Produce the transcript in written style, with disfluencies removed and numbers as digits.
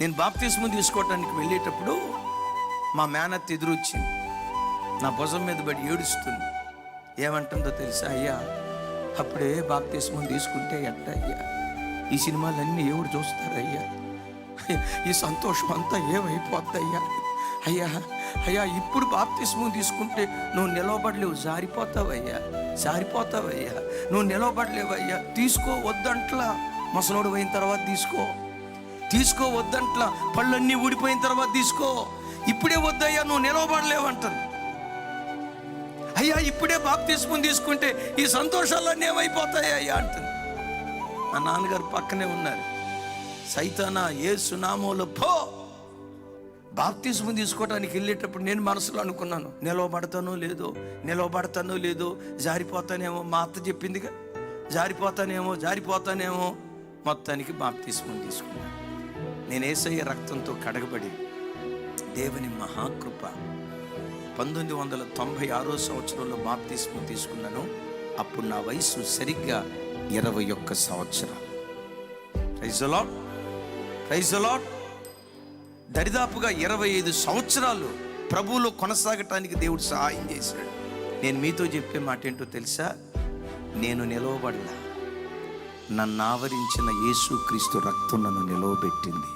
నేను బాప్తిస్మం తీసుకోవటానికి వెళ్ళేటప్పుడు మా మేనత్త ఎదురొచ్చింది, నా భుజం మీద పడి ఏడుస్తుంది. ఏమంటుందో తెలుసా? అయ్యా, అప్పుడే బాప్తిస్మం తీసుకుంటే ఎట్ట అయ్యా? ఈ సినిమాలన్నీ ఎవరు చూస్తారయ్యా? ఈ సంతోషం అంతా ఏమైపోద్దయ్యా? అయ్యా అయ్యా, ఇప్పుడు బాప్తిస్మం తీసుకుంటే నువ్వు నిలవబడలేవు, జారిపోతావయ్యా, జారిపోతావయ్యా, నువ్వు నిలవబడలేవయ్యా. తీసుకో వద్దంట్లా, ముసలోడు అయిన తర్వాత తీసుకో వద్దంట్లా, పళ్ళన్నీ ఊడిపోయిన తర్వాత తీసుకో. ఇప్పుడే వద్దయ్యా, నువ్వు నిలవబడలేవంటాను. అయ్యా, ఇప్పుడే బాప్తిస్మం తీసుకుంటే ఈ సంతోషాలన్నీ ఏమైపోతాయి అయ్యా అంటుంది. మా నాన్నగారు పక్కనే ఉన్నారు. సైతానా, యేసు నామములో పో. బాప్తిస్మం తీసుకోవడానికి వెళ్ళేటప్పుడు నేను మనసులో అనుకున్నాను, నిలవబడతానో లేదో, జారిపోతానేమో. మా అత్త చెప్పిందిగా, జారిపోతానేమో. మొత్తానికి బాప్తిస్మం తీసుకున్నాను. నేను యేసయ్య రక్తంతో కడగబడి, దేవుని మహాకృప, 1996 సంవత్సరంలో బాప్తిస్మం తీసుకున్నాను. అప్పుడు నా వయసు సరిగ్గా 21 సంవత్సరాలు. Praise the Lord, praise the Lord. దరిదాపుగా 25 సంవత్సరాలు ప్రభువులో కొనసాగటానికి దేవుడు సహాయం చేశాడు. నేను మీతో చెప్పే మాట ఏంటో తెలుసా? నేను నిలవబడలా, నన్ను ఆవరించిన యేసుక్రీస్తు రక్తం నన్ను నిలవబెట్టింది.